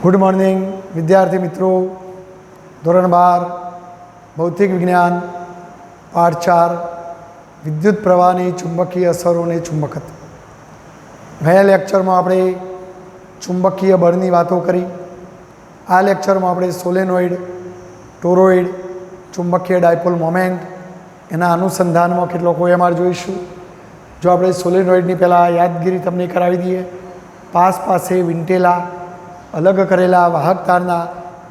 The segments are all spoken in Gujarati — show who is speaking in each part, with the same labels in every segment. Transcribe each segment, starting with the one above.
Speaker 1: गुड मॉर्निंग विद्यार्थी मित्रों। धोरण 12 भौतिक विज्ञान पाठ 4 विद्युत प्रवाहनी चुंबकीय असरों चुंबकत्व। गया लेक्चर में આપણે चुंबकीय बळनी वातो करी। आ लेक्चर में આપણે सोलेनोइड, टोरोइड, चुंबकीय डायपोल मोमेंट एना अनुसंधान में કેટલો OMR જોઈશું। जो આપણે सोलेनोइडनी पहला यादगिरी तमने करावी दीए। पास पासे वींटेला अलग करेला वाहक तारना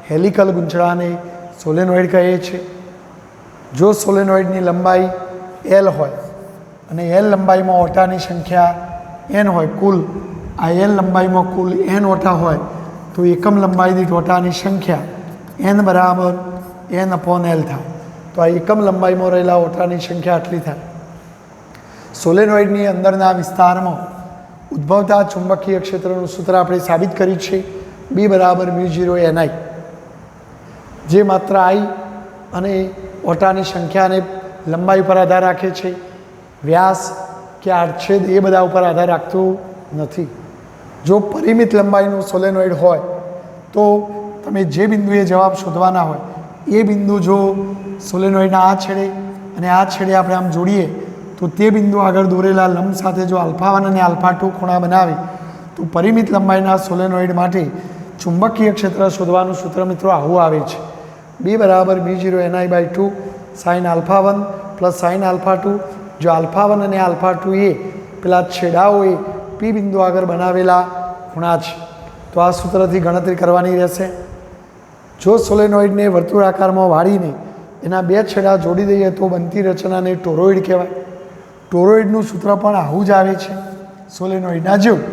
Speaker 1: हेलिकल गूंचड़ा ने सोलेनोइड कहे छे। जो सोलेनोइडनी लंबाई एल होय अने एल लंबाई में ओटानी संख्या एन होय, कुल आ एल लंबाई में कुल एन ओटा होय तो एकम लंबाई दीठ ओटानी संख्या एन बराबर एन अपॉन एल थाय। तो आ एकम लंबाई में रहेला ओटानी संख्या आटली थाय। सोलेनोइडनी अंदरना विस्तार में उद्भवता चुंबकीय क्षेत्रનું सूत्र આપણે સાબિત કર્યું છે B બરાબર μ0 ni, જે માત્ર I અને ઓટાની સંખ્યા અને લંબાઈ પર આધાર રાખે છે। વ્યાસ કે આડછેદ એ બધા ઉપર આધાર રાખતું નથી। જો પરિમિત લંબાઈનું સોલેનોઇડ હોય તો તમે જે બિંદુએ જવાબ શોધવાના હોય એ બિંદુ જો સોલેનોઇડના આ છેડે અને આ છેડે આપણે આમ જોડીએ तो ते बिंदु आगळ दोरेला लंब साथे जो α1 અને α2 ખૂણા બનાवे तो परिमित लंबाईना सोलेनोइड माटे चुंबकीय क्षेत्र शोधवानुं सूत्र मित्रों आवुं आवे छे। B बराबर μ0 ni/2 sin α1 प्लस sin α2। जो α1 અને α2 ए पेला छेडाओए P बिंदु आगळ बनावेला खूणा छे तो आ सूत्रथी गणतरी करवानी रहेशे। जो सोलेनोइडने वर्तुळाकारमां वाळीने एना बे छेडा जोड़ी दઈએ तो बनती रचनाने टोरोइड कहेवाय। टोरोइडનું सूत्र पण आवुं ज आवे छे सोलेनोइडना जेवुं,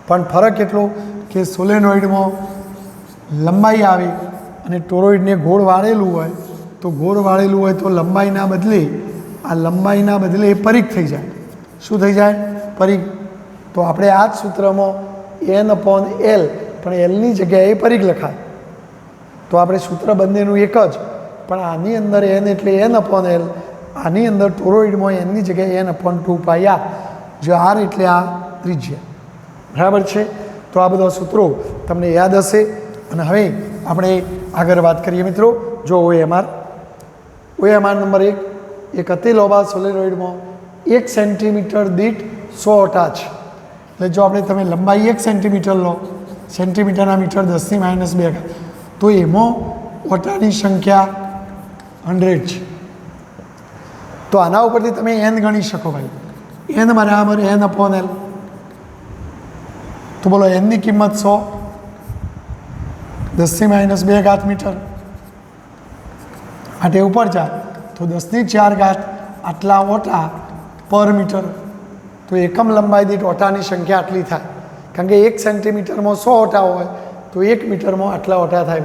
Speaker 1: पण फरक एटलो के सोलेनोइडमां लंबाई आवे अने टोरोइडने गोળ વાળેલું હોય तो गोળ વાળેલું હોય तो लंबाईना बदले आ लंबाईना बदले परिघ થઈ જાય। શું થઈ જાય? परिघ। तो આપણે આ જ सूत्रमां n/l પણ l ની જગ્યાએ परिघ લખાય તો આપણે सूत्र બંનેનું એક જ, પણ આની અંદર n એટલે n/l, આની અંદર ટોરોઇડમાં એનની જગ્યાએ n/2πr, જો r એટલે આ ત્રિજ્યા, બરાબર છે। તો આ બધા સૂત્રો તમને યાદ હશે। અને હવે આપણે આગળ વાત કરીએ મિત્રો। જો OMR નંબર 1 એક અતિ લોબા સોલેનોઇડમાં 1 સેન્ટીમીટર દીઠ 100 ઓટા છે। એટલે જો આપણે તમે લંબાઈ 1 સેન્ટીમીટર લો, સેન્ટીમીટરના મીટર 10⁻², તો એમાં ઓટાની સંખ્યા 100 છે। तो आना उपरथी तमे n गणी शको भाई। n बराबर n/l। तो बोलो n की किंमत 100, 10⁻² मीटर आटे ऊपर जाए तो 10⁴ आटला ओटा पर मीटर। तो एकम लंबाई दीठ ओटानी संख्या आटली थाय, कारण के 1 सेंटीमीटर में 100 ओटा होय तो 1 मीटर में आटला ओटा थाय।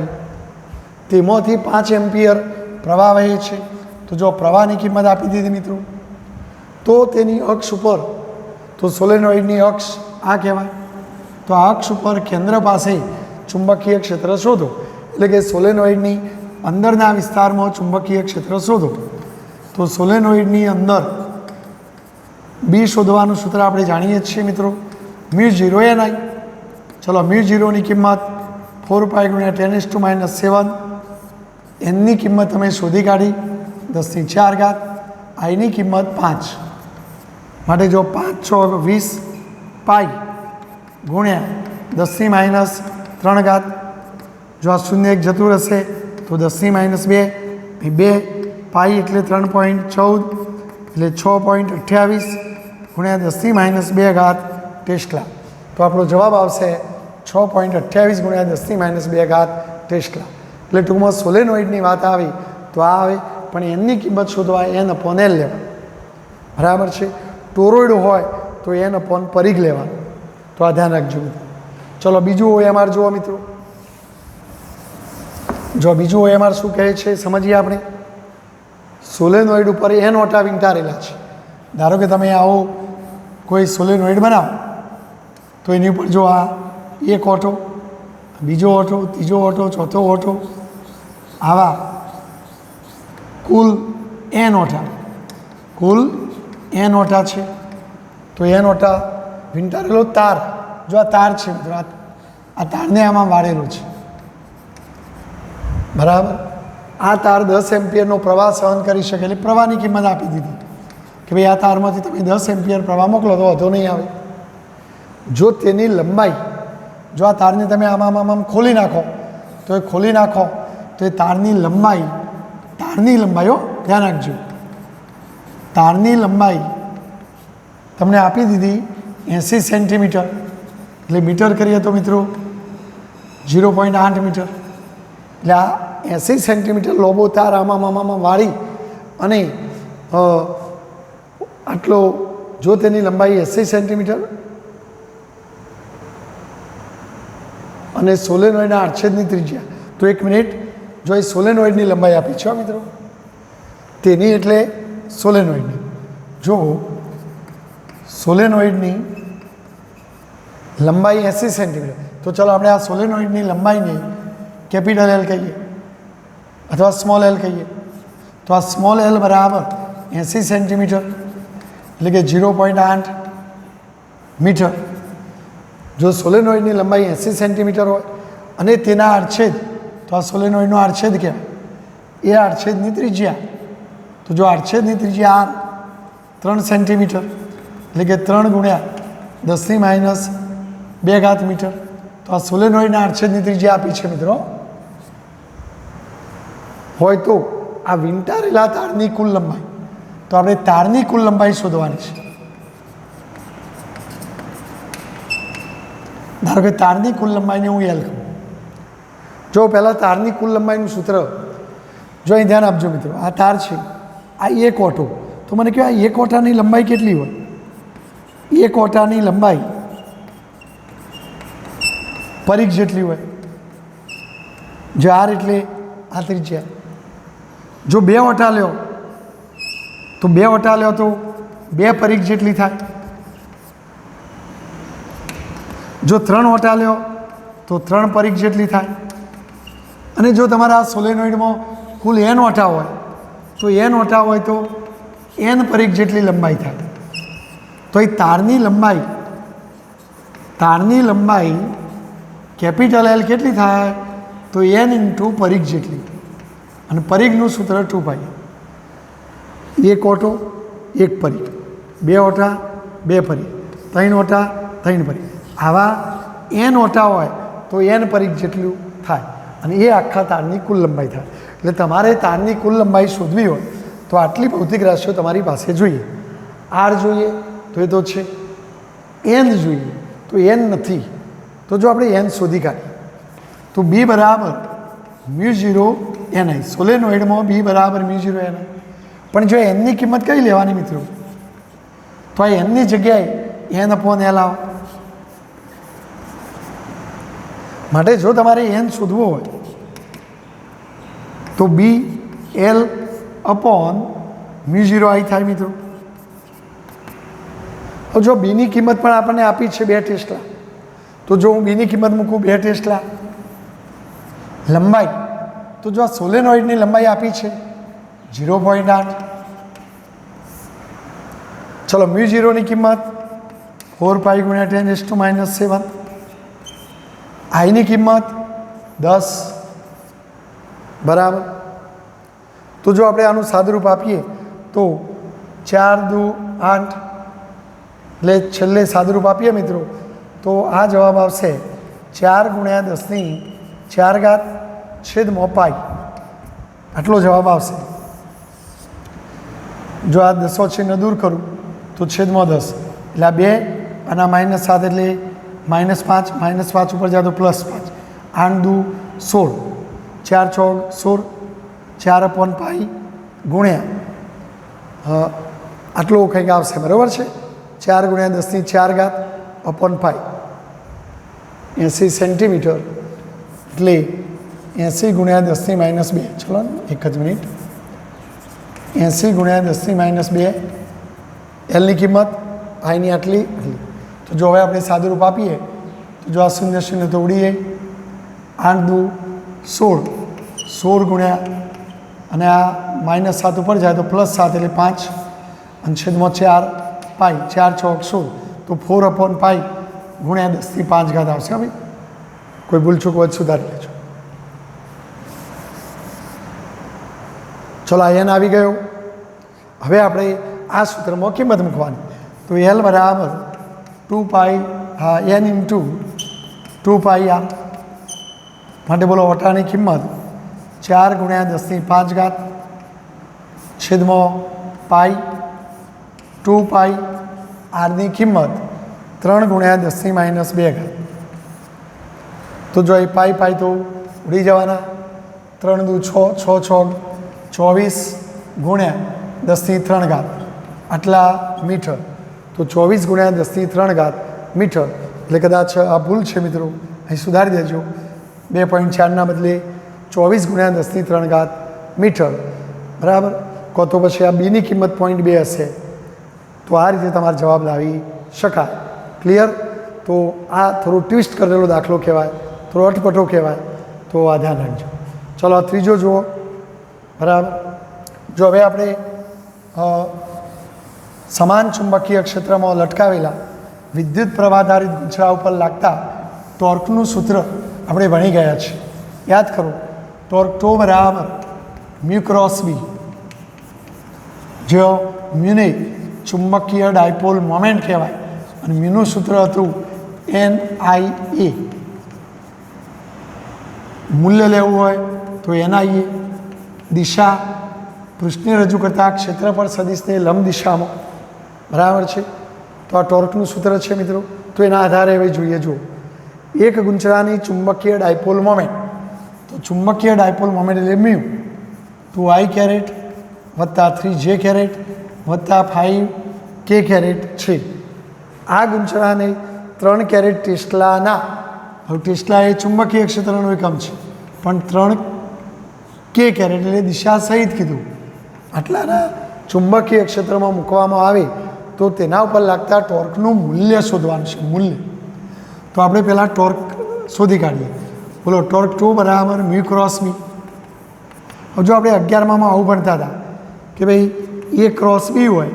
Speaker 1: तेमांथी 5 एम्पियर प्रवाह वहे छे। तो जो प्रवाहनी किंमत आपी दीधी मित्रों तो तेनी अक्ष पर, तो सोलेनोइडनी अक्ष आ कहेवाय। तो आ अक्ष पर केंद्र पासे चुंबकीय क्षेत्र शोधो, एटले के सोलेनोइडनी अंदरना विस्तारमां चुंबकीय क्षेत्र शोधो। तो सोलेनोइडनी अंदर B शोधवानुं सूत्र आपणे जाणीए छीए मित्रों, μ0 ni। चलो μ0 ની કિંમત 4π × 10⁻⁷। n ની કિંમત તમે શોધી કાઢી 10⁴, I ની કિંમત 5 માટે જો 5 × 20 પાઈ ગુણ્યા 10⁻3। જો આ શૂન્ય એક જતું રહેશે તો 10⁻2 2 પાઈ એટલે 3.14 એટલે 6.28 ગુણ્યા 10⁻² ટેસ્લા। તો આપણો જવાબ આવશે 6.28 ગુણ્યા 10⁻² ટેસ્લા। એટલે ટૂંકમાં સોલેનોઇડની વાત આવી તો આ આવે, પણ એની કિંમત શોધવા n/l લેવા, બરાબર છે। ટોરોઇડ હોય તો n/ પરિઘ લેવાનું। તો આ ધ્યાન રાખજો મિત્રો। ચલો બીજું OMR જુઓ મિત્રો। જો બીજું OMR શું કહે છે સમજીએ આપણે। સોલેનોઇડ ઉપર n ઓટા વીંટાળેલા છે। ધારો કે તમે આવો કોઈ સોલેનોઇડ બનાવો તો એની ઉપર જો આ એક ઓટો, બીજો ઓટો, ત્રીજો ઓટો, ચોથો ઓટો, આવા कुल n ओटा, कुल n ओटा है। तो n ओटा वींटाळेलो तार, जो आ तार है मित्रों, આ તારને આમાં વાળેલો છે, બરાબર. આ તાર 10 એમ્પિયરનો પ્રવાહ સહન કરી શકે, એટલે પ્રવાહની કિંમત આપી દીધી કે ભાઈ આ તારમાંથી તમે 10 એમ્પિયર પ્રવાહ મોકલો તો વધુ નહીં આવે. જો તેની લંબાઈ, જો આ તારને તમે આમ ખોલી નાખો તો એ ખોલી નાખો તો એ તારની લંબાઈ ધ્યાન રાખજો, તારની લંબાઈ તમને આપી દીધી 80 સેન્ટીમીટર, એટલે મીટર કરીએ તો મિત્રો 0.8 મીટર. એટલે આ 80 સેન્ટીમીટર લોબો તાર આમાં વાળી અને આટલો, જો તેની લંબાઈ 80 સેન્ટીમીટર અને સોલેનોઇડના આડછેદની ત્રિજ્યા, તો 1 મિનિટ, જો એ સોલેનોઇડની લંબાઈ આપી છે મિત્રો, તેની એટલે સોલેનોઇડની, જો સોલેનોઇડની લંબાઈ 80 સેન્ટીમીટર, તો ચાલો આપણે આ સોલેનોઇડની લંબાઈને કેપિટલ એલ કહીએ અથવા સ્મોલ એલ કહીએ. તો આ સ્મોલ એલ બરાબર 80 સેન્ટીમીટર એટલે કે 0.8 મીટર. જો સોલેનોઇડની લંબાઈ 80 સેન્ટીમીટર હોય અને તેના આડછેદ, તો આ સોલેનોઇડનો આડછેદ કહેવાય, એ આડછેદની ત્રિજ્યા, તો જો આડછેદની ત્રિજ્યા 3 સેન્ટીમીટર એટલે કે 3 ગુણ્યા 10⁻² મીટર. તો આ સોલેનોઇડના આડછેદની ત્રિજ્યા આપી છે મિત્રો. હોય તો આ વીંટાળેલા તારની કુલ લંબાઈ, તો આપણે તારની કુલ લંબાઈ શોધવાની છે. ધારો કે તારની કુલ લંબાઈને હું એલ કહું. જો પહેલાં તારની કુલ લંબાઈનું સૂત્ર, જો અહીં ધ્યાન આપજો મિત્રો, આ તાર છે, આ એક ઓટો, તો મને કહો આ એક ઓટાની લંબાઈ કેટલી હોય? એક ઓટાની લંબાઈ પરિઘ જેટલી હોય. જો આર એટલે આ ત્રિજ્યા. જો 2 ઓટા લ્યો તો 2 ઓટા લ્યો તો 2 પરિઘ જેટલી થાય. જો 3 ઓટા લ્યો તો 3 પરિઘ જેટલી થાય. અને જો તમારા સોલેનોઇડમાં કુલ n ઓટા હોય તો n ઓટા હોય તો n પરિઘ જેટલી લંબાઈ થાય. તો એ તારની લંબાઈ કેપિટલ એલ કેટલી થાય? તો n × પરિઘ જેટલી, અને પરિઘનું સૂત્ર 2π. એક ઓટો એક પરિઘ, 2 ઓટા 2 પરિઘ, 3 ઓટા 3 પરિઘ, આવા n ઓટા હોય તો n પરિઘ જેટલું થાય, અને એ આખા તારની કુલ લંબાઈ થાય. એટલે તમારે તારની કુલ લંબાઈ શોધવી હોય તો આટલી ભૌતિક રાશિઓ તમારી પાસે જોઈએ. આર જોઈએ તો એ તો છે, n જોઈએ તો n નથી, તો જો આપણે n શોધી કાઢીએ તો b બરાબર μ0 ni, સોલેનોઇડમાં b બરાબર μ0 ni. પણ જો nની કિંમત કઈ લેવાની મિત્રો? તો આ nની જગ્યાએ n/l આવે. માટે જો તમારે n શોધવો હોય તો b l/μ0 i થાય મિત્રો. હવે જો બીની કિંમત પણ આપણને આપી છે 2 ટેસ્લા, તો જો હું બીની કિંમત મૂકું 2 ટેસ્લા, લંબાઈ, તો જો આ સોલેનોઇડની લંબાઈ આપી છે 0.8, ચલો μ0ની કિંમત 4π × 10⁻⁷, આઈની કિંમત 10 બરાબર. તો જો આપણે આનું સાદુરૂપ આપીએ તો 4 × 8, એટલે છેલ્લે સાદુરૂપ આપીએ મિત્રો તો આ જવાબ આવશે 4 × 10⁴ π, આટલો જવાબ આવશે. જો આ દસો છેદને દૂર કરું તો છેદમાં 10, એટલે આ 2 અને -7 એટલે -5 ઉપર જાય તો +5, 8 × 16, 4 × 16, 4/π ગુણ્યા આટલું કંઈક આવશે, બરાબર છે. 4 × 10⁴ π, 80 સેન્ટીમીટર, એટલે 80 × 10⁻². ચલો એક જ મિનિટ. 80 × 10⁻², એલની કિંમત આઈની આટલી. તો જો હવે આપણે સાદુરૂપ આપીએ તો જો આ 0 0 તો ઉડી જાય. 8 × 16, 16 ગુણ્યા અને આ -7 ઉપર જાય તો +7 એટલે 5, અને છેદમાં 4 π, 4 × 6 = 16, તો 4/π ગુણ્યા 10⁵ આવશે. હવે કોઈ ભૂલચૂક હોય સુધારી લેજો. ચલો એન આવી ગયો. હવે આપણે આ સૂત્રમાં કિંમત મૂકવાની. તો એલ બરાબર 2 પાઈ એન ઇન્ટુ 2 પાઈ આર માટે બોલો ઓટાની કિંમત 4 ગુણ્યા 10⁵ છેદમાં પાઈ 2 પાઈ આરની કિંમત 3 ગુણ્યા 10⁻². તો જો એ પાઈ પાઈ તો ઉડી જવાના. 3 દુ 6, 6 6 24 ગુણ્યા 10⁻³ આટલા મીટર. તો 24 ગુણ્યા 10⁻³ મીટર. એટલે કદાચ આ ભૂલ છે મિત્રો, અહીં સુધારી દેજો. 2.4ના બદલે 24 ગુણ્યા 10⁻³ મીટર બરાબર. કહો તો પછી આ બીની કિંમત 0.2 હશે. તો આ રીતે તમારે જવાબ લાવી શકાય. ક્લિયર? તો આ થોડું ટ્વિસ્ટ કરેલો દાખલો કહેવાય, થોડો અટપટો કહેવાય. તો આ ધ્યાન રાખજો. ચલો આ ત્રીજો જુઓ બરાબર. જો હવે આપણે સમાન ચુંબકીય ક્ષેત્રમાં લટકાવેલા વિદ્યુત પ્રવાહધારિત ગુંચરા ઉપર લાગતા ટોર્કનું સૂત્ર આપણે ભણી ગયા છીએ. યાદ કરો, ટોર્ક ટો બરાબર મ્યુ ક્રોસ બી. જો મ્યુને ચુંબકીય ડાયપોલ મોમેન્ટ કહેવાય અને મ્યુનું સૂત્ર હતું NIA. મૂલ્ય લેવું હોય તો NIA. દિશા પૃષ્ઠને રજૂ કરતા ક્ષેત્રફળ સદિશને લંબ દિશામાં બરાબર છે. તો આ ટોર્કનું સૂત્ર છે મિત્રો. તો એના આધારે હવે જોઈએ. જુઓ, એક ગુંચરાની ચુંબકીય ડાયપોલ મોમેન્ટ. તો ચુંબકીય ડાયપોલ મોમેન્ટ એટલે મ્યુ 2I વત્તા 3J વત્તા 5K છે. આ ગુંચરાને 3 કેરેટ ટેસ્લાના, હવે ટેસ્લા એ ચુંબકીય ક્ષેત્રનો એકમ છે, પણ 3K એટલે દિશા સહિત કીધું. આટલાના ચુંબકીય ક્ષેત્રમાં મૂકવામાં આવે તો તેના ઉપર લાગતા ટોર્કનું મૂલ્ય શોધવાનું છે. મૂલ્ય તો આપણે પહેલાં ટોર્ક શોધી કાઢીએ. બોલો, ટોર્ક ટુ બરાબર મ્યુ ક્રોસ બી. જો આપણે 11માં આવું ભણતા હતા કે ભાઈ એ ક્રોસ બી હોય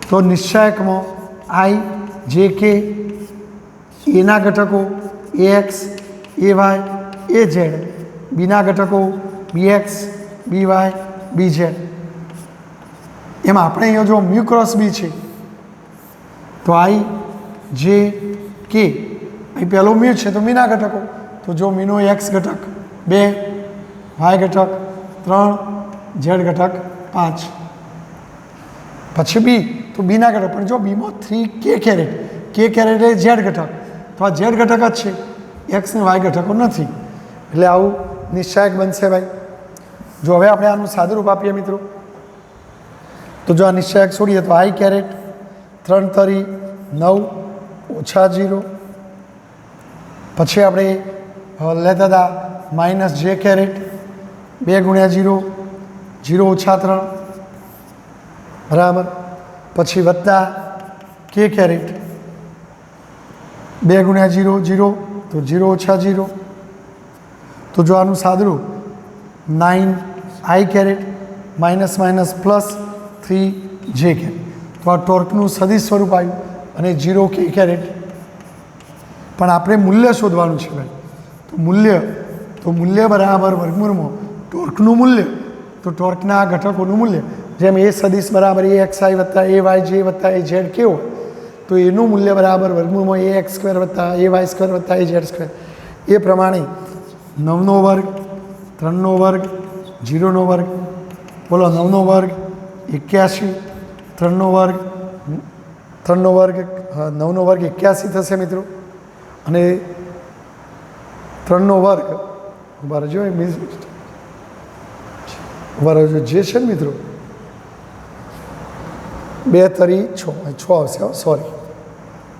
Speaker 1: તો નિશ્ચાયકમાં IJK, એના ઘટકો AX, AY, AZ, બીના ઘટકો BX, BY, BZ. એમાં આપણે અહીંયા જો મ્યુ ક્રોસ બી છે તો IJK અહીં પહેલો મ્યુ છે તો મીના ઘટકો. તો જો મીનો X ઘટક 2, Y ઘટક 3, Z ઘટક 5. પછી બી તો બીના ઘટક, પણ જો બીમાં 3K એ Z ઘટક. તો આ Z ઘટક જ છે, X ને Y ઘટકો નથી. એટલે આવું નિશ્ચાયક બનશે ભાઈ. જો હવે આપણે આનું સાદુરૂપ આપીએ મિત્રો. તો જો આ નિશ્ચાયક છોડીએ તો I 3 તરી 9 ઓછા 0. પછી આપણે લેતા હતા -J 2 ગુણ્યા 0, 0 ઓછા 3 બરાબર. પછી વત્તા K 2 ગુણ્યા 0, 0 તો 0 ઓછા 0. તો જો આનું સાદુરૂપ 9I પ્લસ 3J. તો આ ટોર્કનું સદિશ સ્વરૂપ આવ્યું અને 0K. પણ આપણે મૂલ્ય શોધવાનું છે ભાઈ. તો મૂલ્ય બરાબર વર્ગમૂળમાં ટોર્કનું મૂલ્ય, તો ટોર્કના ઘટકોનું મૂલ્ય જેમ એ સદિશ બરાબર AXI વત્તા AYJ વત્તા AZ કેવો, તો એનું મૂલ્ય બરાબર વર્ગમૂળમાં AX² વત્તા AY² વત્તા AZ². એ પ્રમાણે 9નો વર્ગ, 3નો વર્ગ, 0નો વર્ગ. બોલો, 9નો વર્ગ 81, 3નો વર્ગ 9નો વર્ગ 81 થશે મિત્રો. અને 3નો વર્ગ ઉભા રહેજો જે છે ને મિત્રો 2 તરી 6 આવશે. સોરી,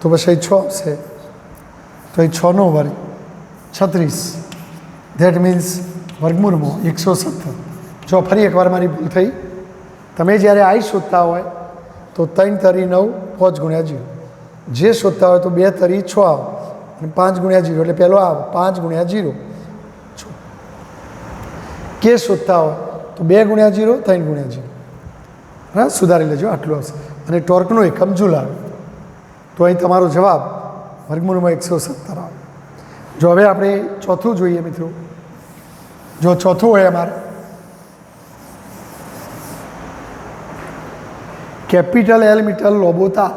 Speaker 1: તો પછી 6 આવશે. તો એ 6નો વર્ગ 36. ધેટ મીન્સ વર્ગમૂળમાં 117. જો ફરી એકવાર મારી ભૂલ થઈ. તમે જ્યારે I શોધતા હોય તો 3 તરી 9 5 ગુણ્યા 0. જે શોધતા હોય તો 2 તરી 6 આવો અને 5 ગુણ્યા 0 એટલે પહેલો આવો 5 ગુણ્યા 0. કે શોધતા હોય તો 2 ગુણ્યા 0, 3 ગુણ્યા 0. હા, સુધારી લેજો, આટલું આવશે. અને ટોર્કનો એકમ જુલ આવે. તો અહીં તમારો જવાબ વર્ગમૂળમાં 117 આવે. જો હવે આપણે ચોથું જોઈએ મિત્રો, જો ચોથું હોય અમારે કેપિટલ એલ મીટર લોબો તાર.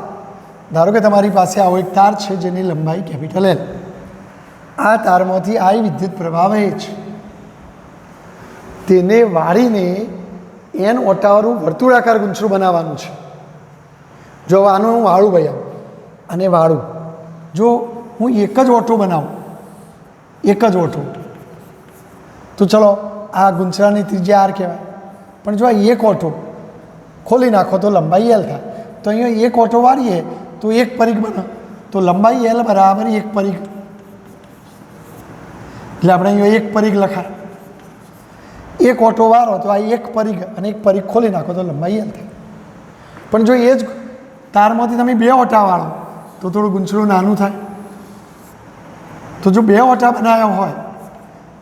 Speaker 1: ધારો કે તમારી પાસે આવો એક તાર છે જેની લંબાઈ કેપિટલ એલ. આ તારમાંથી આઈ વિદ્યુત પ્રવાહ વહે છે. તેને વાળીને એન ઓટાવાળું વર્તુળાકાર ગુંચરું બનાવવાનું છે. જો આનું હું વાળું ભાઈ આવું અને વાળું, જો હું એક જ ઓટો બનાવું, એક જ ઓટો, તો ચલો આ ગુંચરાની ત્રિજ્યા આર કહેવાય. પણ જો આ એક ઓટો ખોલી નાખો તો લંબાઈ એલ થાય. તો અહીંયા એક ઓટો વાળીએ તો એક પરિઘ બને, તો લંબાઈ એલ બરાબર એક પરિઘ. એટલે આપણે અહીંયા એક પરિઘ લખાય. એક ઓટો વાળો તો આ એક પરિઘ અને એક પરિઘ ખોલી નાખો તો લંબાઈ એલ થાય. પણ જો એ જ તારમાંથી તમે બે ઓટા વાળો તો થોડું ગુંચરું નાનું થાય. તો જો બે ઓટા બનાવ્યા હોય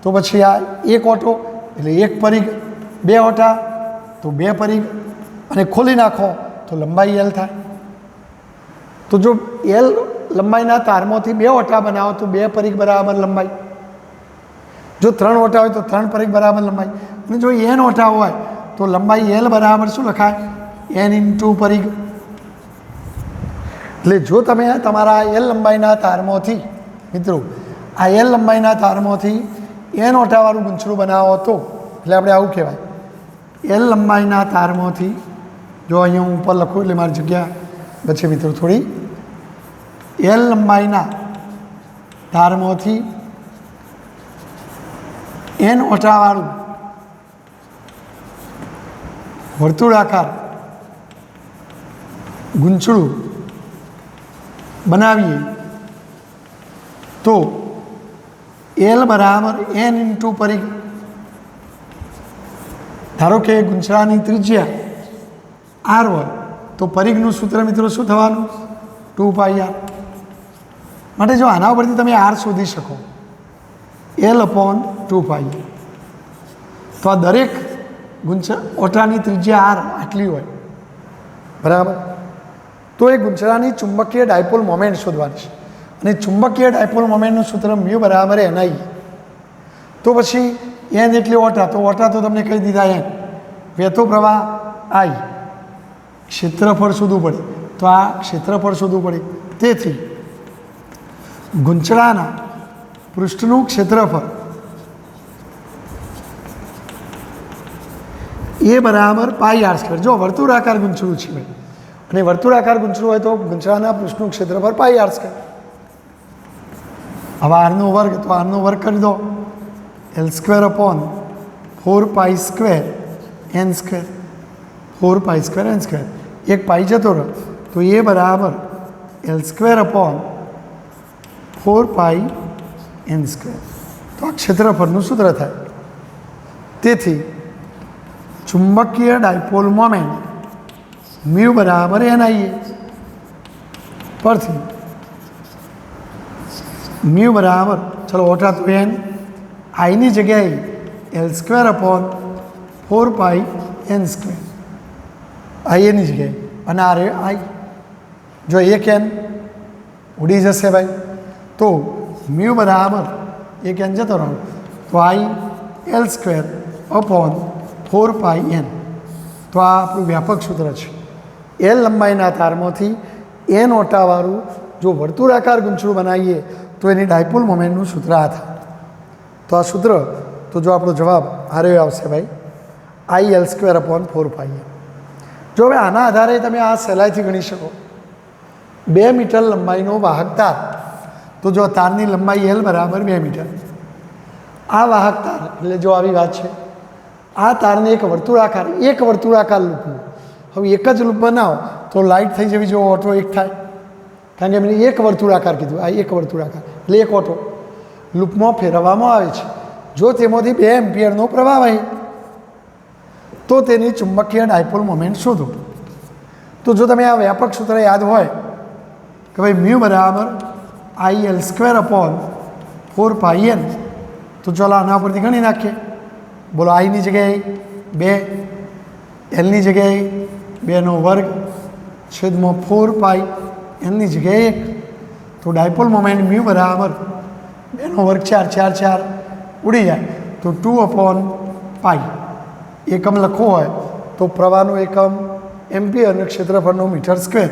Speaker 1: તો પછી આ એક ઓટો એટલે એક પરિઘ, બે ઓટા તો બે પરિઘ અને ખોલી નાખો તો લંબાઈ એલ થાય. તો જો એલ લંબાઈના તારમાંથી બે ઓટા બનાવો તો બે પરિઘ બરાબર લંબાઈ. જો ત્રણ ઓટા હોય તો ત્રણ પરિઘ બરાબર લંબાઈ. અને જો એન ઓટા હોય તો લંબાઈ એલ બરાબર શું લખાય? એન ઇન્ટુ પરિઘ. એટલે જો તમે તમારા એલ લંબાઈના તારમાંથી મિત્રો આ એલ લંબાઈના તારમાંથી એન ઓટાવાળું ગુંચરું બનાવો તો એટલે આપણે આવું કહેવાય એલ લંબાઈના તારમાંથી. જો અહીંયા હું ઉપર લખું એટલે મારી જગ્યા બચે મિત્રો થોડી. એલ લંબાઈના તારમાંથી એન ઓટાવાળું વર્તુળાકાર ગુંચળું બનાવીએ તો એલ બરાબર એન ઇન્ટુ પરિઘ. ધારો કે ગુંચળાની ત્રિજ્યા આર હોય તો પરિઘનું સૂત્ર મિત્રો શું થવાનું? 2πr. માટે જો આના ઉપરથી તમે આર શોધી શકો L/2π. તો આ દરેક ઓટાની ત્રિજ્યા આર આટલી હોય બરાબર. તો એ ગુંચળાની ચુંબકીય ડાયપોલ મોમેન્ટ શોધવાની છે. અને ચુંબકીય ડાયપોલ મોમેન્ટનું સૂત્ર મ્યુ બરાબર NI. તો પછી એન એટલે ઓટા, તો ઓટા તો તમને કહી દીધા એન. વહેતો પ્રવાહ આઈ. ક્ષેત્રફળ શોધવું પડે તો આ ક્ષેત્રફળ શોધવું પડે. તેથી ગુંચળાના પૃષ્ઠનું ક્ષેત્રફળ એ બરાબર πr². જો વર્તુળાકાર ગુંચળું છે ભાઈ અને વર્તુળાકાર ગુંચળું હોય તો ગુંચળાના પૃષ્ઠનું ક્ષેત્રફળ πr². હવે આરનો વર્ગ, તો આરનો વર્ગ કરી દો L²/4π² n². 4π² n². એક પાઈ જતો રહે તો એ બરાબર L²/4π n². તો આ ક્ષેત્રફળનું સૂત્ર થાય. તેથી ચુંબકીય ડાયપોલ મોમેન્ટ મ્યુ બરાબર NI. પરથી મ્યુ બરાબર, ચલો ઓટા તો એન, આઈની જગ્યાએ L²/4π n². આઈ એની જગ્યાએ અને આ રે આઈ. જો એક એન ઉડી જશે ભાઈ તો મ્યુ બરાબર એક એન જતો રહો તો આઈ L²/4π n. તો આ આપણું વ્યાપક સૂત્ર છે. એલ લંબાઈના તારમાંથી એન ઓટાવાળું જો વર્તુળાકાર ગુંચળું બનાવીએ તો એની ડાયપોલ મોમેન્ટનું સૂત્ર આ થાય. તો આ સૂત્ર, તો જો આપણો જવાબ આરે આવશે ભાઈ આઈ L²/4π n. જો હવે આના આધારે તમે આ સહેલાઈથી ગણી શકો. 2 મીટર લંબાઈનો વાહક તાર, તો જો તારની લંબાઈ એલ બરાબર 2 મીટર. આ વાહક તાર એટલે જો આવી વાત છે, આ તારને એક વર્તુળાકાર લૂપનું, હવે એક જ લૂપ બનાવો તો લાઇટ થઈ જવી જો ઓટો એક થાય. કારણ કે મેં એક વર્તુળાકાર કીધું, આ એક વર્તુળાકાર એટલે એક ઓટો લૂપમાં ફેરવવામાં આવે છે. જો તેમાંથી 2 એમ્પિયરનો પ્રવાહ વહે તો તેની ચુંબકીય ડાયપોલ મોમેન્ટ શોધો. તો જો તમે આ વ્યાપક સૂત્ર યાદ હોય કે ભાઈ મ્યુ બરાબર આઈ L²/4π n, તો ચાલો આના પરથી ગણી નાખીએ. બોલો આઈની જગ્યાએ 2, એલની જગ્યાએ 2² છેદમાં 4π, એનની જગ્યાએ 1. તો ડાયપોલ મોમેન્ટ મ્યુ બરાબર બેનો વર્ગ 4 4 4 ઉડી જાય તો 2/π એકમ લખવો હોય તો પ્રવાહનું એકમ એમ્પિયર અને ક્ષેત્રફળનું મીટર સ્ક્વેર,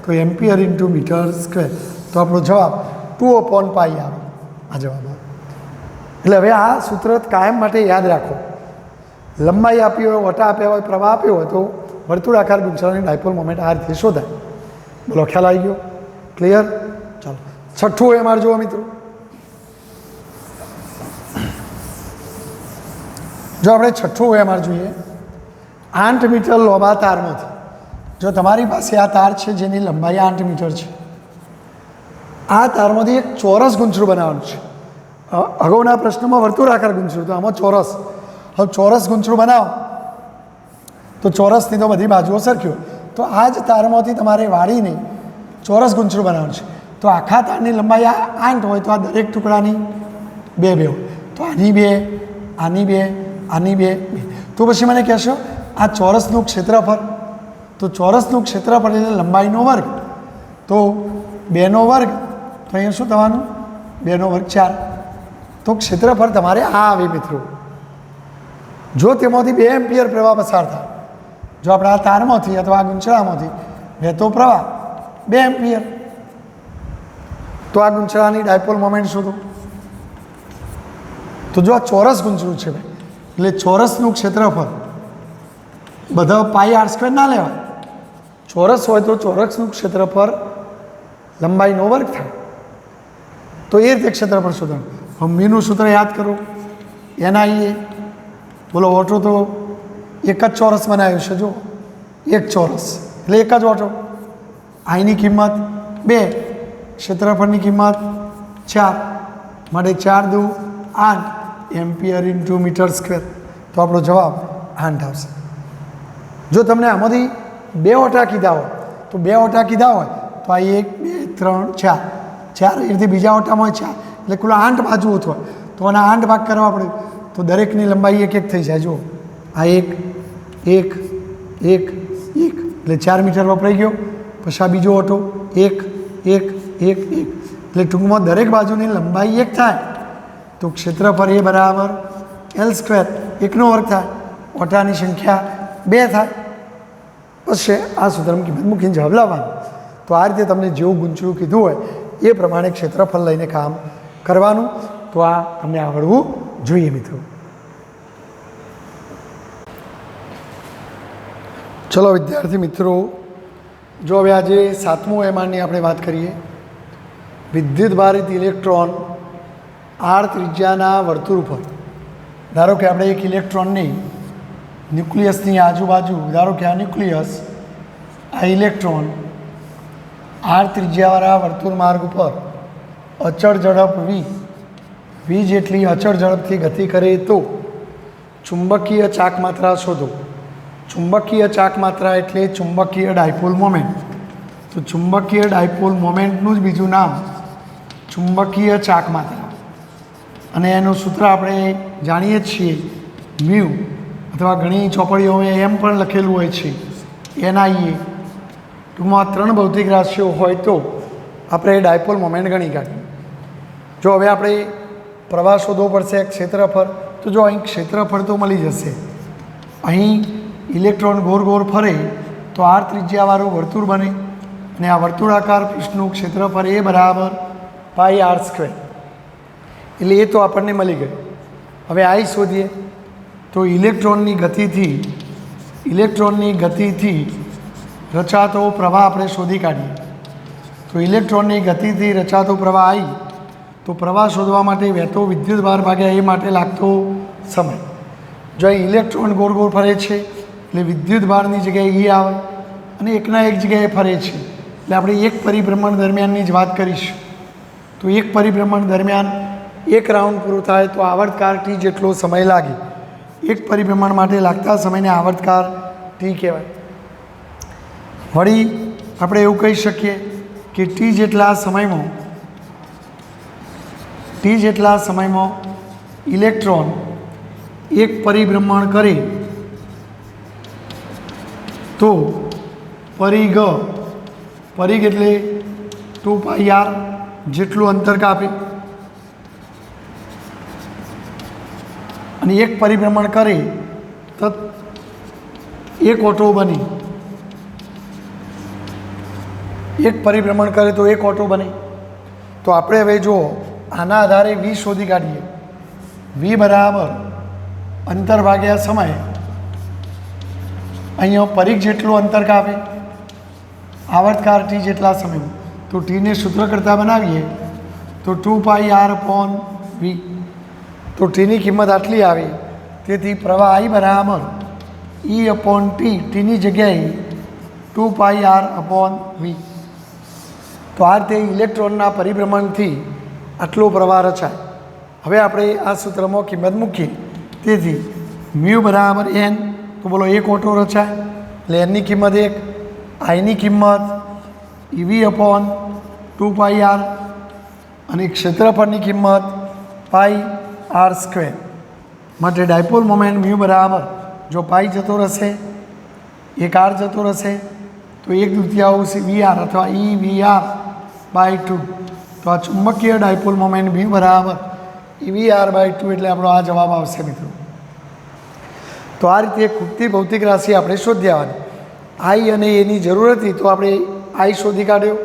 Speaker 1: તો એમ્પિયર ઇન્ટુ મીટર સ્ક્વેર, તો આપણો જવાબ 2/π આવે આ જવાબ. એટલે હવે આ સૂત્ર કાયમ માટે યાદ રાખો. લંબાઈ આપી હોય, વટા આપ્યા હોય, પ્રવાહ આપ્યો હોય તો વર્તુળાકાર ગુંચળાની ડાયપોલ મોમેન્ટ આ રીતે શોધાય. બોલો, ખ્યાલ આવી ગયો? ક્લિયર? ચાલો, છઠ્ઠું એમઆર જુઓ મિત્રો. જો આપણે છઠ્ઠું એમઆર જોઈએ, 8 મીટર લોબા તારમાંથી, જો તમારી પાસે આ તાર છે જેની લંબાઈ 8 મીટર છે, આ તારમાંથી એક ચોરસ ગૂંચળું બનાવવાનું છે. અગાઉના પ્રશ્નમાં વર્તુળાકાર ગૂંચળું, તો આમાં ચોરસ. હવે ચોરસ ગૂંચળું બનાવો તો ચોરસની તો બધી બાજુઓ સરખી હોય, તો આ જ તારમાંથી તમારે વાળીને ચોરસ ગૂંચળું બનાવવાનું છે. તો આખા તારની લંબાઈ આ 8 હોય તો આ દરેક ટુકડાની 2 2 હોય, તો આની 2, આની 2, આની 2 2. તો પછી મને કહેશો આ ચોરસનું ક્ષેત્રફળ, તો ચોરસનું ક્ષેત્રફળ એટલે લંબાઈનો વર્ગ, તો 2નો વર્ગ, તો અહીંયા શું થવાનું? 2નો વર્ગ 4. તો ક્ષેત્રફળ તમારે આ આવે મિત્રો. જો તેમાંથી 2 એમ્પિયર પ્રવાહ પસાર થાય, જો આપણે આ તારમાંથી અથવા આ ગુંચળામાંથી વહેતો પ્રવાહ 2 એમ્પિયર, તો આ ગુંચળાની ડાયપોલ મોમેન્ટ શોધો. તો જો આ ચોરસ ગુંચળું છે ભાઈ, એટલે ચોરસનું ક્ષેત્રફળ બધા πr² ના લેવાય. ચોરસ હોય તો ચોરસનું ક્ષેત્રફળ લંબાઈનો વર્ગ થાય, તો એ રીતે ક્ષેત્રફળ શોધવાનું. હવે મીનું સૂત્ર યાદ કરો, NIA. બોલો, ઓટો તો એક જ ચોરસ બનાવ્યું છે, જો એક ચોરસ એટલે એક જ ઓટો. આઈની કિંમત 2, ક્ષેત્રફળની કિંમત 4, માટે 4 દુ 8 એમ્પિયર ઇન્ટુ મીટર સ્ક્વેર, તો આપણો જવાબ 8 આવશે. જો તમને આમાંથી 2 ઓટા કીધા હોય તો 2 ઓટા કીધા હોય તો આ 1 2 3 4 4 એ રીતે બીજા ઓટામાં 4, એટલે કુલ 8 બાજુઓ હોય તો આના 8 ભાગ કરવા પડે, તો દરેકની લંબાઈ 1 1 થઈ જાય. જુઓ, આ 1 1 1 1 એટલે 4 મીટર વપરાઈ ગયો. પછી આ બીજો ઓટો 1 1 1 1, એટલે ટૂંકમાં દરેક બાજુની લંબાઈ 1 થાય, તો ક્ષેત્રફળ એ બરાબર L², 1નો વર્ગ થાય, ઓટાની સંખ્યા 2 થાય. પછી આ સૂત્રમાં કિંમત મૂકીને જવાબ લાવવાનો. તો આ રીતે તમને જેવું ગૂંચળું કીધું હોય એ પ્રમાણે ક્ષેત્રફળ લઈને કામ કરવાનું. તો આ તમને આવડવું જોઈએ મિત્રો. ચલો વિદ્યાર્થી મિત્રો, જો હવે આજે 7મું એમઆરની આપણે વાત કરીએ. વિદ્યુત ભારિત ઇલેક્ટ્રોન r ત્રિજ્યાના વર્તુળ ઉપર, ધારો કે આપણે એક ઇલેક્ટ્રોનની ન્યુક્લિયસની આજુબાજુ, ધારો કે આ ન્યુક્લિયસ, આ ઇલેક્ટ્રોન r ત્રિજ્યાવાળા વર્તુળ માર્ગ ઉપર અચળ ઝડપ v જેટલી અચળ ઝડપથી ગતિ કરે તો ચુંબકીય ચાકમાત્રા શોધો. ચુંબકીય ચાકમાત્રા એટલે ચુંબકીય ડાયપોલ મોમેન્ટ. તો ચુંબકીય ડાયપોલ મોમેન્ટનું જ બીજું નામ ચુંબકીય ચાકમાત્રા, અને એનું સૂત્ર આપણે જાણીએ જ છીએ, મ્યુ, અથવા ઘણી ચોપડીઓમાં એમ પણ લખેલું હોય છે NIA. ટૂંકમાં 3 ભૌતિક રાશિઓ હોય તો આપણે ડાયપોલ મોમેન્ટ ગણી કાઢીએ. જો હવે આપણે પ્રવાહ શોધવો પડશે, ક્ષેત્રફળ, તો જો અહીં ક્ષેત્રફળ તો મળી જશે. અહીં ઇલેક્ટ્રોન ગોળ ગોળ ફરે તો r ત્રિજ્યાવાળું વર્તુળ બને, અને આ વર્તુળાકાર પૃષ્ઠનું ક્ષેત્રફળ એ બરાબર πr², એટલે એ તો આપણને મળી ગયું. હવે આ શોધીએ તો ઇલેક્ટ્રોનની ગતિથી રચાતો પ્રવાહ આપણે શોધી કાઢીએ. તો ઇલેક્ટ્રોનની ગતિથી રચાતો પ્રવાહ આવી, તો પ્રવાહ શોધવા માટે વહેતો વિદ્યુત ભાર ભાગ્યા એ માટે લાગતો સમય. જો અહીં ઇલેક્ટ્રોન ગોળ ગોળ ફરે છે એટલે વિદ્યુત ભારની જગ્યાએ E આવે, અને એકના એક જગ્યાએ ફરે છે એટલે આપણે એક પરિભ્રમણ દરમિયાનની જ વાત કરીશું. તો એક પરિભ્રમણ દરમિયાન એક રાઉન્ડ પૂરું થાય તો આવર્તકાળ T જેટલો સમય લાગે. એક પરિભ્રમણ માટે લાગતા સમયને આવર્તકાળ T કહેવાય. વળી આપણે એવું કહી શકીએ કે T જેટલા સમયમાં ઇલેક્ટ્રોન એક પરિભ્રમણ કરે તો પરિઘ એટલે 2πr જેટલું અંતર કાપે. અને એક પરિભ્રમણ કરે તો એક ઓટો બને, એક પરિભ્રમણ કરે તો એક ઓટો બને. તો આપણે હવે જો આના આધારે વી શોધી કાઢીએ. વી બરાબર અંતર ભાગ્યા સમય. અહીંયા પરિઘ જેટલું અંતર કાપે આવર્તકાર ટી જેટલા સમય, તો ટીને સૂત્ર કરતાં બનાવીએ તો 2πr/v. તો ટીની કિંમત આટલી આવે. તેથી પ્રવાહ I બરાબર E/T. ટીની જગ્યાએ 2πr/v. તો આ રીતે ઇલેક્ટ્રોનના પરિભ્રમણથી આટલો પ્રવાહ રચાય. હવે આપણે આ સૂત્રમાં કિંમત મૂકીએ. તેથી મ્યુ બરાબર n. તો બોલો એક ઓટો રચાય એટલે એનની કિંમત 1, આઈની કિંમત EV/2πr અને ક્ષેત્રફળની કિંમત πr². માટે ડાયપોલ મોમેન્ટ મ્યુ બરાબર જો પાઈ જતો રહેશે, એક આર જતો રહેશે તો 1/2 VR અથવા EVR/2. તો આ ચુંબકીય ડાયપોલ મોમેન્ટ મ્યુ બરાબર EVR/2 એટલે આપણો આ જવાબ આવશે મિત્રો. તો આ રીતે ખૂટતી ભૌતિક રાશિ આપણે શોધી આવવાની. આઈ અને એની જરૂર હતી તો આપણે આઈ શોધી કાઢ્યો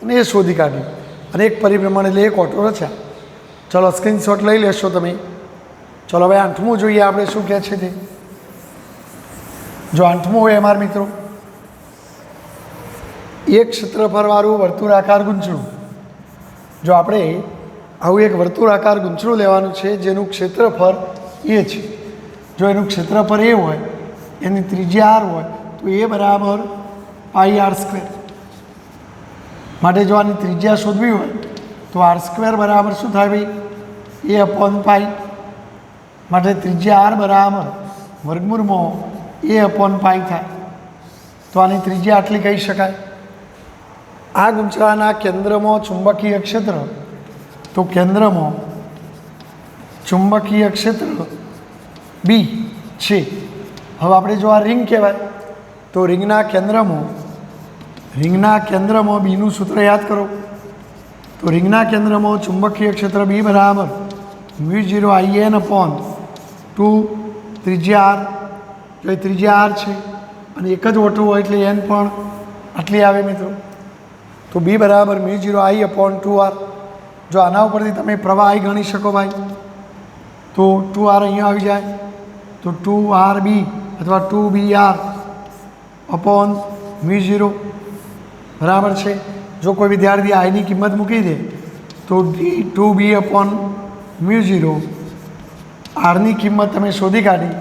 Speaker 1: અને એ શોધી કાઢ્યું અને એક પરિભ્રમણ એટલે એક ઓટો રચ્યા. ચલો સ્ક્રીનશોટ લઈ લેશો તમે. ચલો હવે 8મું જોઈએ આપણે શું કહે છે તે. જો 8મું હોય અમારા મિત્રો, એક ક્ષેત્રફળવાળું વર્તુળાકાર ગૂંચળું. જો આપણે આવું એક વર્તુળાકાર ગૂંચળું લેવાનું છે જેનું ક્ષેત્રફળ એ છે. જો એનું ક્ષેત્રફળ એ હોય, એની ત્રિજ્યા r હોય તો એ બરાબર πr². માટે જો આની ત્રિજ્યા શોધવી હોય તો r² બરાબર શું થાય ભાઈ? a/π. માટે ત્રિજ્યા r બરાબર વર્ગમૂળમાં a/π થાય. તો આની ત્રિજ્યા આટલી કહી શકાય. આ ગૂંચળાના કેન્દ્રમાં ચુંબકીય ક્ષેત્ર, તો કેન્દ્રમાં ચુંબકીય ક્ષેત્ર B છે. હવે આપણે જો આ રિંગ કહેવાય તો રિંગના કેન્દ્રમાં બીનું સૂત્ર યાદ કરો. તો રિંગના કેન્દ્રમાં ચુંબકીય ક્ષેત્ર B બરાબર μ0I/n/2 ત્રિજ્યા r. જો એ ત્રિજ્યા r છે અને એક જ ઓટો હોય એટલે n પણ આટલી આવે મિત્રો. તો B બરાબર μ0I/2r. જો આના ઉપરથી તમે પ્રવાહ I ગણી શકો ભાઈ તો 2r અહીંયા આવી જાય તો 2rb અથવા 2br/μ0 બરાબર છે. જો કોઈ વિદ્યાર્થી આઈની કિંમત મૂકી દે તો 2b/μ0, આરની કિંમત તમે શોધી કાઢી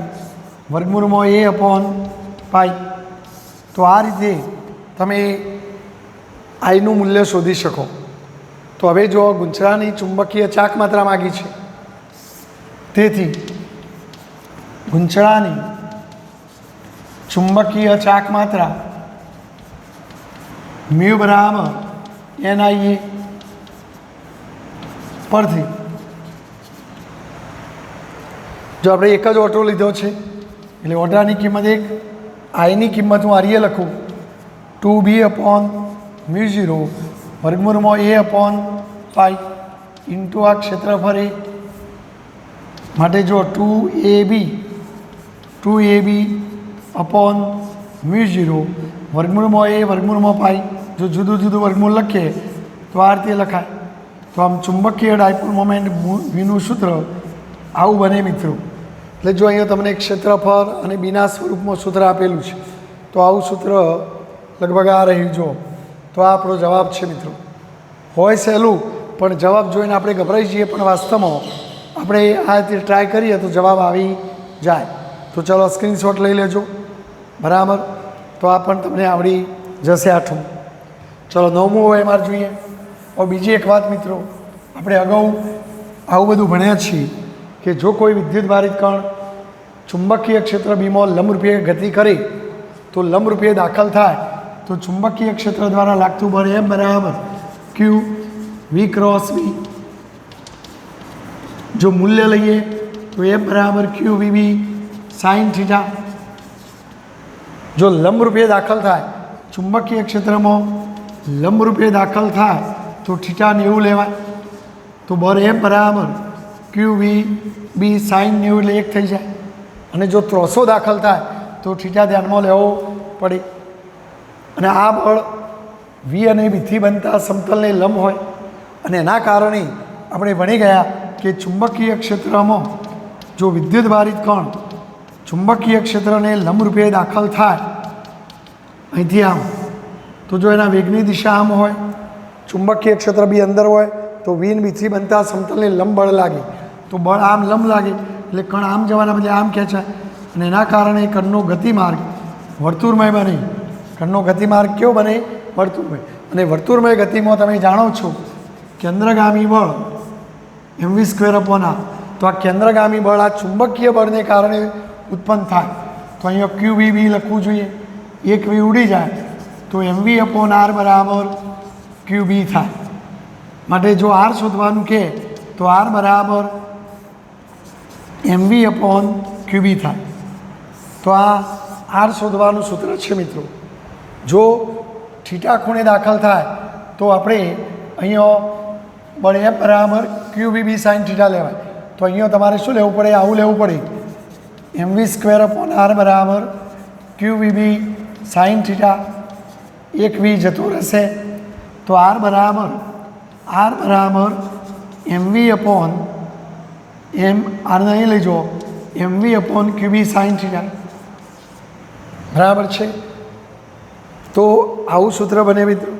Speaker 1: વર્ગમૂળમાં a/π. તો આ રીતે તમે આઈનું મૂલ્ય શોધી શકો. તો હવે જો ગૂંચળાની ચુંબકીય ચાક માત્રા માગી છે, તેથી ગૂંચળાની ચુંબકીય ચાક માત્રા મ્યુ બરાબર NIA પરથી જો આપણે એક જ ઓટો લીધો છે એટલે ઓટાની કિંમત 1, આઈની કિંમત હું આરીએ લખું 2b/μ0 વર્ગમૂળમાં a/π ઇન્ટુ આ ક્ષેત્રફળ એ. માટે જો 2ab/μ0 વર્ગમૂળમાં a વર્ગમૂળમાં π. જો જુદું જુદું વર્ગમૂળ લખીએ તો આ રીતે લખાય. તો આમ ચુંબકીય ડાયપોલ મોમેન્ટ વીનું સૂત્ર આવું બને મિત્રો. એટલે જો અહીંયા તમને ક્ષેત્રફળ અને બીના સ્વરૂપમાં સૂત્ર આપેલું છે તો આવું સૂત્ર લગભગ આ રહ્યું. જો તો આ આપણો જવાબ છે મિત્રો. હોય સહેલું પણ જવાબ જોઈને આપણે ગભરાઈ જઈએ, પણ વાસ્તવમાં આપણે આ રીતે ટ્રાય કરીએ તો જવાબ આવી જાય. તો ચલો સ્ક્રીનશોટ લઈ લેજો બરાબર. તો આ પણ તમને આવડી જશે 8મું. ચલો 9મું હોય એમાં જોઈએ. હવે બીજી એક વાત મિત્રો, આપણે અગાઉ આવું બધું ભણ્યા છીએ કે જો કોઈ વિદ્યુતભારિત કણ ચુંબકીય ક્ષેત્ર બીમાં લંબરૂપે ગતિ કરે તો લંબરૂપે દાખલ થાય તો ચુંબકીય ક્ષેત્ર દ્વારા લાગતું બળ M બરાબર Q V/V. જો મૂલ્ય લઈએ તો M બરાબર QVB sin θ. જો લંબરૂપે દાખલ થાય ચુંબકીય ક્ષેત્રમાં લંબરૂપે દાખલ થાય તો θ 90 લેવાય. તો બળ M બરાબર ક્યુ વી બી સાઈન 90 એટલે 1 થઈ જાય. અને જો ત્રોસો દાખલ થાય તો થીટા ધ્યાનમાં લેવો પડે. અને આ બળ વી અને બીથી બનતા સમતલને લંબ હોય. અને એના કારણે આપણે ભણી ગયા કે ચુંબકીય ક્ષેત્રમાં જો વિદ્યુતભારિત કણ ચુંબકીય ક્ષેત્રને લંબરૂપે દાખલ થાય અહીંથી આમ, તો જો એના વેગની દિશા આમ હોય, ચુંબકીય ક્ષેત્ર બી અંદર હોય, તો વી અને બીથી બનતા સમતલને લંબ બળ લાગે. તો બળ આમ લંબ લાગે એટલે કણ આમ જવાના બદલે આમ ખેંચાય. અને એના કારણે કણનો ગતિમાર્ગ વર્તુળમય બને. કણનો ગતિમાર્ગ કેવો બને? વર્તુળમય. અને વર્તુળમય ગતિમાં તમે જાણો છો કેન્દ્રગામી બળ mv²/r. તો આ કેન્દ્રગામી બળ આ ચુંબકીય બળને કારણે ઉત્પન્ન થાય. તો અહીંયા ક્યુ વી બી લખવું જોઈએ. એક વી ઉડી જાય તો mv/r બરાબર ક્યુ બી થાય. માટે જો આર શોધવાનું કહે તો આર બરાબર mv/ક્યુ બી થાય. તો આ આર શોધવાનું સૂત્ર છે મિત્રો. જો થીટા ખૂણે દાખલ થાય તો આપણે અહીંયા બળ એફ બરાબર ક્યુ બી બી સાઈન થીટા લેવાય. તો અહીંયા તમારે શું લેવું પડે? આવું લેવું પડે. mv²/r બરાબર ક્યુ બી બી સાઈન થીટા. એક વી જતો રહેશે તો આર બરાબર આરને અહીં લઈ જાઓ mv/ક્યુ બી સાઈન થીટા. બરાબર છે. તો આવું સૂત્ર બને મિત્રો.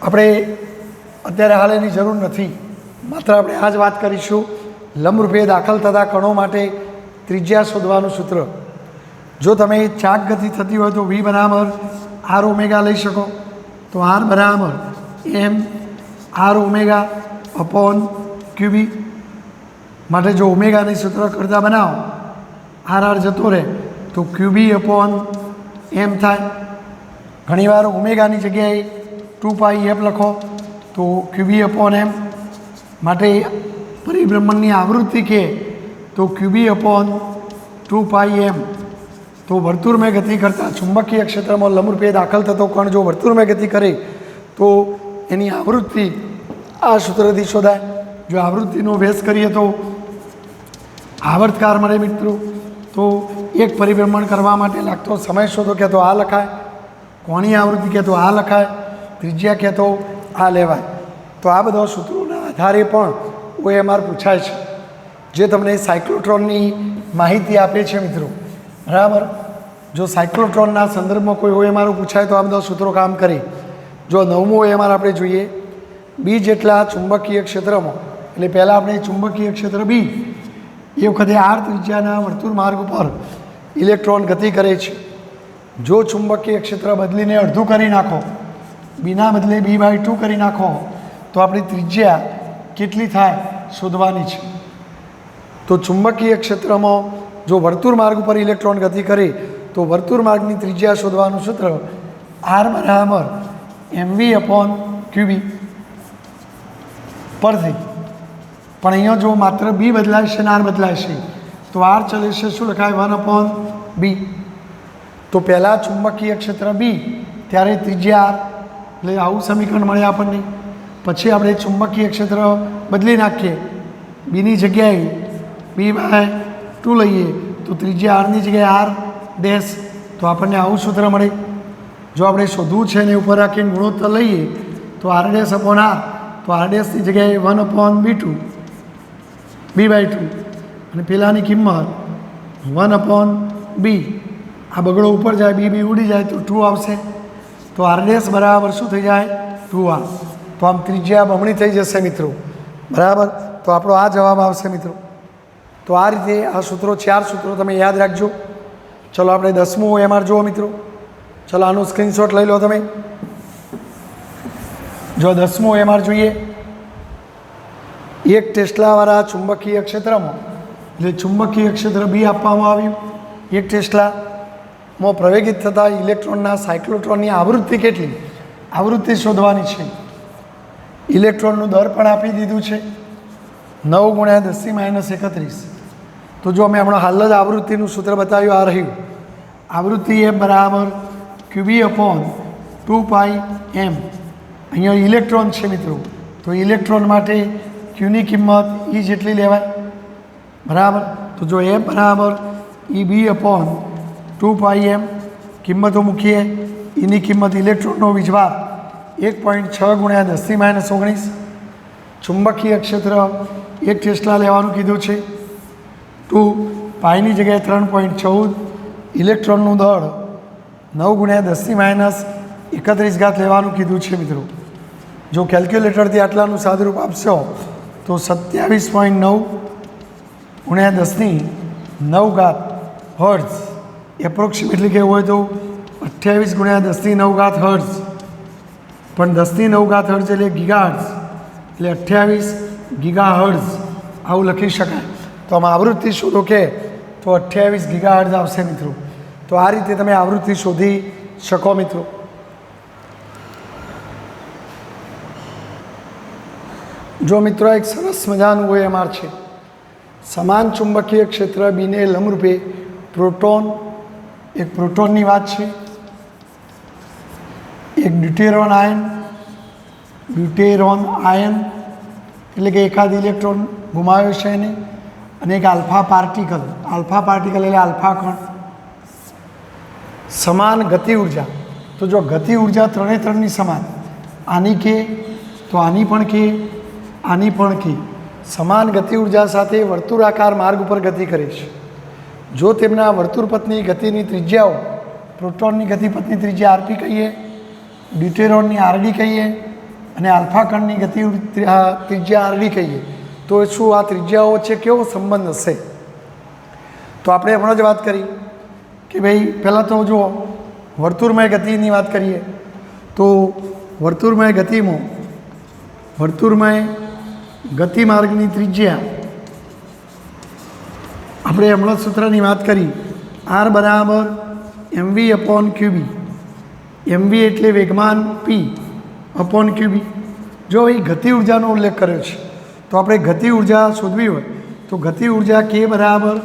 Speaker 1: આપણે અત્યારે હાલ એની જરૂર નથી, માત્ર આપણે આ જ વાત કરીશું લંબરૂપે દાખલ થતા કણો માટે ત્રિજ્યા શોધવાનું સૂત્ર. જો તમે ચાક ગતિ થતી હોય તો વી બરાબર આર ઓમેગા લઈ શકો. તો આર બરાબર mr/ક્યુ બી. માટે જો ઓમેગાની સૂત્ર કરતા બનાવો આર જતો રહે તો ક્યુ બી/m થાય. ઘણીવાર ઓમેગાની જગ્યાએ 2πf લખો તો ક્યુ બી/m. માટે પરિભ્રમણની આવૃત્તિ કે તો ક્યુ બી/2πm. તો વર્તુળમય ગતિ કરતાં ચુંબકીય ક્ષેત્રમાં લંબરૂપે દાખલ થતો કણ જો વર્તુળમય ગતિ કરે તો એની આવૃત્તિ આ સૂત્રથી શોધાય. જો આવૃત્તિનો અભ્યાસ કરીએ તો આવર્તકાર મળે મિત્રો. તો એક પરિભ્રમણ કરવા માટે લાગતો સમય શોધો કે તો આ લખાય, કોણીય આવૃત્તિ કે તો આ લખાય, ત્રિજ્યા કે તો આ લેવાય. તો આ બધા સૂત્રોના આધારે પણ OMR પૂછાય છે, જે તમને સાયક્લોટ્રોનની માહિતી આપે છે મિત્રો. બરાબર. જો સાયક્લોટ્રોનના સંદર્ભમાં કોઈ OMR પૂછાય તો આ બધા સૂત્રો કામ કરે. જો 9મું OMR આપણે જોઈએ, બી જેટલા ચુંબકીય ક્ષેત્રમાં, એટલે પહેલાં આપણે ચુંબકીય ક્ષેત્ર બી એ વખતે આર ત્રિજ્યાના વર્તુળ માર્ગ ઉપર ઇલેક્ટ્રોન ગતિ કરે છે. જો ચુંબકીય ક્ષેત્ર બદલીને અડધું કરી નાખો, બીના બદલે b/2 કરી નાખો, તો આપણી ત્રિજ્યા કેટલી થાય શોધવાની છે. તો ચુંબકીય ક્ષેત્રમાં જો વર્તુળ માર્ગ ઉપર ઇલેક્ટ્રોન ગતિ કરે તો વર્તુળ માર્ગની ત્રિજ્યા શોધવાનું સૂત્ર આર બરાબર mv/ક્યુ બી પરથી. પણ અહીંયા જો માત્ર બી બદલાય છે ને આર બદલાય છે તો આર ચલે છે શું લખાય? 1/b. તો પહેલાં ચુંબકીય ક્ષેત્ર બી ત્યારે ત્રિજ્યા આર, એટલે આવું સમીકરણ મળે આપણને. પછી આપણે ચુંબકીય ક્ષેત્ર બદલી નાખીએ, બીની જગ્યાએ b/2 લઈએ તો ત્રિજ્યા આરની જગ્યાએ આર ડેશ, તો આપણને આવું સૂત્ર મળે. જો આપણે શોધવું છે ને ઉપર રાખીને ગુણોત્તર લઈએ તો r ડેશ અપોન આર, તો r ડેશની જગ્યાએ 1/b2 અને પેલાની કિંમત 1/b. આ બગડો ઉપર જાય, બી ઉડી જાય તો 2 આવશે. તો r ડેશ બરાબર શું થઈ જાય? 2r. તો આમ ત્રિજ્યા બમણી થઈ જશે મિત્રો. બરાબર. તો આપણો આ જવાબ આવશે મિત્રો. તો આ રીતે આ સૂત્રો, 4 સૂત્રો તમે યાદ રાખજો. ચલો આપણે 10મું OMR જુઓ મિત્રો. ચલો આનું સ્ક્રીનશોટ લઈ લો તમે. જો 10મું OMR જોઈએ, એક ટેસ્લાવાળા ચુંબકીય ક્ષેત્રમાં, એટલે ચુંબકીય ક્ષેત્ર બી આપવામાં આવ્યું, એક ટેસ્લામાં પ્રવેગિત થતા ઇલેક્ટ્રોનના સાયક્લોટ્રોનની આવૃત્તિ કેટલી, આવૃત્તિ શોધવાની છે. ઇલેક્ટ્રોનનું દર પણ આપી દીધું છે 9 × 10⁻31. તો જો અમે હમણાં હાલ જ આવૃત્તિનું સૂત્ર બતાવ્યું, આ રહ્યું આવૃત્તિ એ બરાબર ક્યુ બી/2πm. અહીંયા ઇલેક્ટ્રોન છે મિત્રો. તો ઇલેક્ટ્રોન માટે ક્યુની કિંમત ઈ જેટલી લેવાય, બરાબર. તો જો એમ બરાબર EB અપોન 2πm કિંમતો મૂકીએ. એની કિંમત ઇલેક્ટ્રોનનો વીજભાર 1.6 × 10⁻19. ચુંબકીય ક્ષેત્ર 1 ટેસ્લા લેવાનું કીધું છે. 2 પાઈની જગ્યાએ 3.14. ઇલેક્ટ્રોનનું દળ 9 × 10⁻31 લેવાનું કીધું છે મિત્રો. જો કેલ્ક્યુલેટરથી આટલાનું સાદુરૂપ આપશો તો 27.9 × 10⁹ હર્ટ્ઝ એપ્રોક્સિમેટલી કહેવું હોય તો 28 × 10⁹ હર્ટ્ઝ. પણ 10⁹ હર્ટ્ઝ એટલે ગીગાહર્ટ્ઝ, એટલે 28 ગીગાહર્ટ્ઝ આવું લખી શકાય. તો આમાં આવૃત્તિ શોધો કે તો 28 ગીગાહર્ટ્ઝ આવશે મિત્રો. તો આ રીતે તમે આવૃત્તિ શોધી શકો મિત્રો. જો મિત્રો એક સરસ મજાનું OMR છે. સમાન ચુંબકીય ક્ષેત્ર બીને લંબરૂપે પ્રોટોન, એક પ્રોટોનની વાત છે, એક ડ્યુટેરોન આયન એટલે કે એકાદ ઇલેક્ટ્રોન ગુમાવ્યો છે એને, અને એક આલ્ફા પાર્ટિકલ એટલે આલ્ફા કણ. સમાન ગતિ ઉર્જા. તો જો ગતિ ઉર્જા ત્રણે ત્રણની સમાન, આની કે તો આની પણ કે, આની પણ કે, સમાન ગતિ ઉર્જા સાથે વર્તુળાકાર માર્ગ ઉપર ગતિ કરે છે. જો તેમના વર્તુળપથની ગતિની ત્રિજ્યાઓ, પ્રોટોનની ગતિપથની ત્રિજ્યા RP કહીએ, ડ્યુટેરોનની RD કહીએ અને આલ્ફા કણની ગતિ ત્રિજ્યા RD કહીએ, તો શું આ ત્રિજ્યાઓ વચ્ચે કેવો સંબંધ હશે? તો આપણે હમણાં જ વાત કરી કે ભાઈ પહેલાં તો જુઓ વર્તુળમય ગતિની વાત કરીએ તો વર્તુળમય ગતિમાર્ગની ત્રિજ્યા આપણે હમણાં સૂત્રની વાત કરી, R બરાબર mv અપોન QB. mv એટલે વેગમાન P અપોન QB. જો એ ગતિ ઉર્જાનો ઉલ્લેખ કર્યો છે તો આપણે ગતિ ઉર્જા શોધવી હોય તો ગતિ ઉર્જા K બરાબર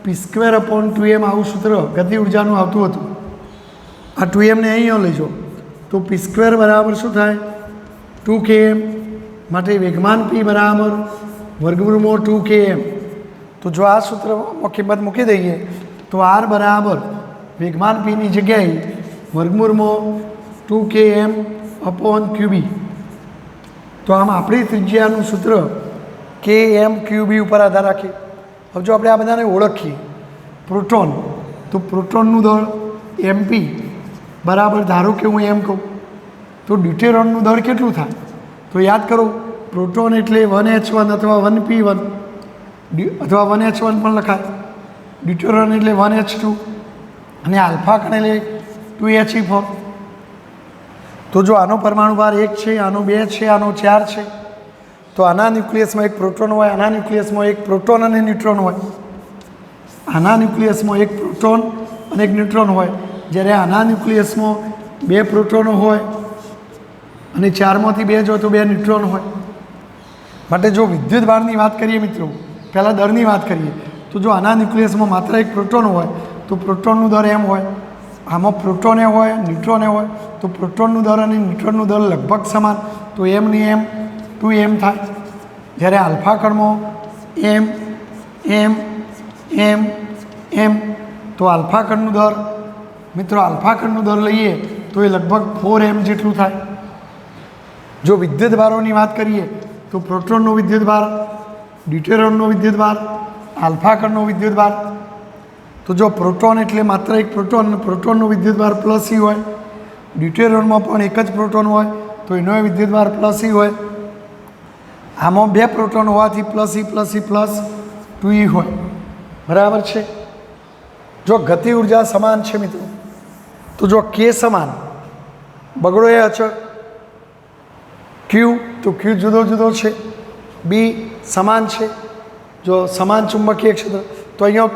Speaker 1: p² અપોન 2m આવું સૂત્ર ગતિ ઉર્જાનું આવતું હતું. આ 2m ને અહીંયા લઈ જાઓ તો p² બરાબર શું થાય 2km. માટે વેગમાન P બરાબર વર્ગમૂળમાં 2km. તો જો આ સૂત્રમાં કિંમત મૂકી દઈએ તો R બરાબર વેગમાન Pની જગ્યાએ વર્ગમૂળમાં 2km અપોન QB. તો આમ આપણી ત્રિજ્યાનું સૂત્ર km QB ઉપર આધાર રાખે. હવે જો આપણે આ બધાને ઓળખીએ, પ્રોટોન, તો પ્રોટોનનું દળ MP બરાબર ધારો કે હું એમ કહું તો ડ્યુટેરોનનું દળ કેટલું થાય? તો યાદ કરો પ્રોટોન એટલે 1H1 અથવા 1P1 અથવા 1H1 પણ લખાય. ડ્યુટેરોન એટલે 1H2 અને આલ્ફા કણ એટલે 2He4. તો જો આનો પરમાણુ ભાર 1 છે, આનો 2 છે, આનો 4 છે, તો આના ન્યુક્લિયસમાં એક પ્રોટોન હોય, આના ન્યુક્લિયસમાં એક પ્રોટોન અને ન્યુટ્રોન હોય. આના ન્યુક્લિયસમાં એક પ્રોટોન અને એક ન્યુટ્રોન હોય, જ્યારે આના ન્યુક્લિયસમાં 2 પ્રોટોનો હોય અને 4માંથી 2 જો તો 2 ન્યુટ્રોન હોય. માટે જો વિદ્યુત ભારની વાત કરીએ મિત્રો, પહેલાં દળની વાત કરીએ તો જો આના ન્યુક્લિયસમાં માત્ર એક પ્રોટોન હોય તો પ્રોટોનનું દળ m હોય, આમાં પ્રોટોને હોય ન્યુટ્રોને હોય તો પ્રોટોનનું દળ અને ન્યુટ્રોનનું દળ લગભગ સમાન, તો m ની m 2m થાય. જ્યારે આલ્ફા કણમાં m તો આલ્ફા કણનું દળ મિત્રો આલ્ફા કણનું દળ લઈએ તો એ લગભગ 4m જેટલું થાય. જો વિદ્યુત ભારોની વાત કરીએ તો પ્રોટોનનો વિદ્યુત ભાર, ડ્યુટેરોનનો વિદ્યુત ભાર, આલ્ફા કણનો વિદ્યુત ભાર. તો જો પ્રોટોન એટલે માત્ર એક પ્રોટોનનો વિદ્યુત ભાર પ્લસ E હોય, ડ્યુટેરોનમાં પણ એક જ પ્રોટોન હોય તો એનો વિદ્યુત ભાર પ્લસ E હોય. આમાં 2 પ્રોટોન હોવાથી પ્લસ E 2E હોય. બરાબર છે. જો ગતિ ઉર્જા સમાન છે મિત્રો તો જો K સમાન, બગડો એ અચળ, Q તો Q જુદો જુદો છે, B સમાન છે. જો સમાન ચુંબકીય ક્ષેત્ર તો અહીંયા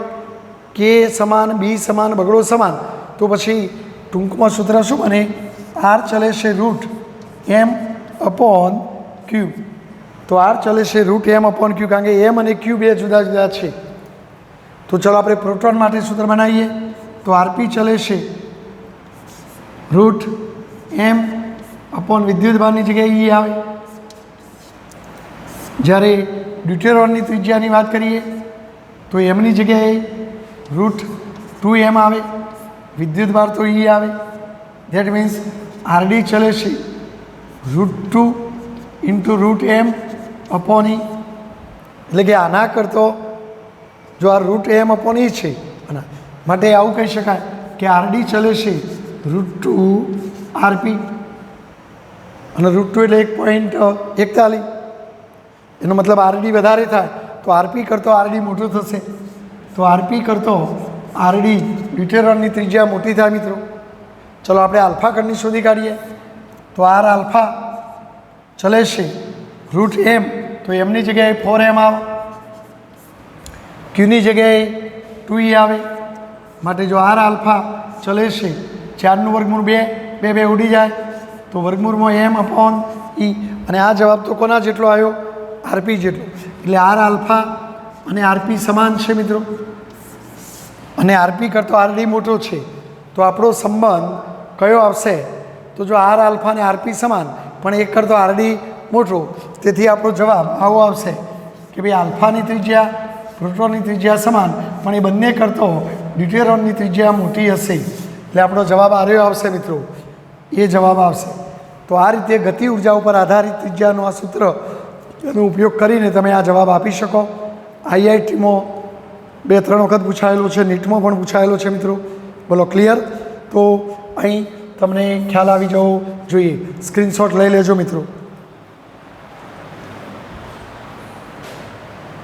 Speaker 1: K સમાન, B સમાન, બગડો સમાન, તો પછી ટૂંકમાં સૂત્ર શું બને? R ચલે છે √m અપોન Q. તો R ચલે છે √m અપોન Q, કારણ કે m અને Q બે જુદા જુદા છે. તો ચલો આપણે પ્રોટોન માટે સૂત્ર બનાવીએ તો RP ચલે છે √m અપોન વિદ્યુત ભારની જગ્યાએ E આવે. જ્યારે ડ્યુટેરોનની ત્રિજ્યાની વાત કરીએ તો એમની જગ્યાએ √2m આવે, વિદ્યુતભાર તો E આવે. ધેટ મીન્સ RD ચલે છે √2 × √m/E. એટલે કે આના કરતો જો આ √m/E છે આના માટે આવું કહી શકાય કે RD ચલે છે √2 RP, અને √2 એટલે 1.41. એનો મતલબ RD વધારે થાય તો RP કરતો RD મોટું થશે. તો RP કરતો RD ડ્યુટેરોનની ત્રિજ્યા મોટી થાય મિત્રો. ચલો આપણે આલ્ફા કણની શોધી કાઢીએ. તો R આલ્ફા ચલે છે √m, તો એમની જગ્યાએ 4m આવે, ક્યુની જગ્યાએ 2e આવે. માટે જો R આલ્ફા ચલે છે 4√2 2 ઉડી જાય તો √m/e. અને આ જવાબ તો કોના જેટલો આવ્યો? RP જેટલો. એટલે R આલ્ફા અને RP સમાન છે મિત્રો, અને RP કરતો RD મોટો છે. તો આપણો સંબંધ કયો આવશે? તો જો R આલ્ફા અને RP સમાન પણ એક કરતો RD મોટો, તેથી આપણો જવાબ આવો આવશે કે ભાઈ આલ્ફાની ત્રિજ્યા પ્રોટોનની ત્રિજ્યા સમાન પણ એ બંને કરતો ડ્યુટેરોનની ત્રિજ્યા મોટી હશે. એટલે આપણો જવાબ આર્યો આવશે મિત્રો, એ જવાબ આવશે. તો આ રીતે ગતિ ઉર્જા ઉપર આધારિત ત્રિજ્યાનું આ સૂત્ર એનો ઉપયોગ કરીને તમે આ જવાબ આપી શકો. IITમાં 2-3 વખત પૂછાયેલો છે, નીટમાં પણ પૂછાયેલો છે મિત્રો. બોલો ક્લિયર? તો અહીં તમને ખ્યાલ આવી જવો જોઈએ. સ્ક્રીનશોટ લઈ લેજો મિત્રો.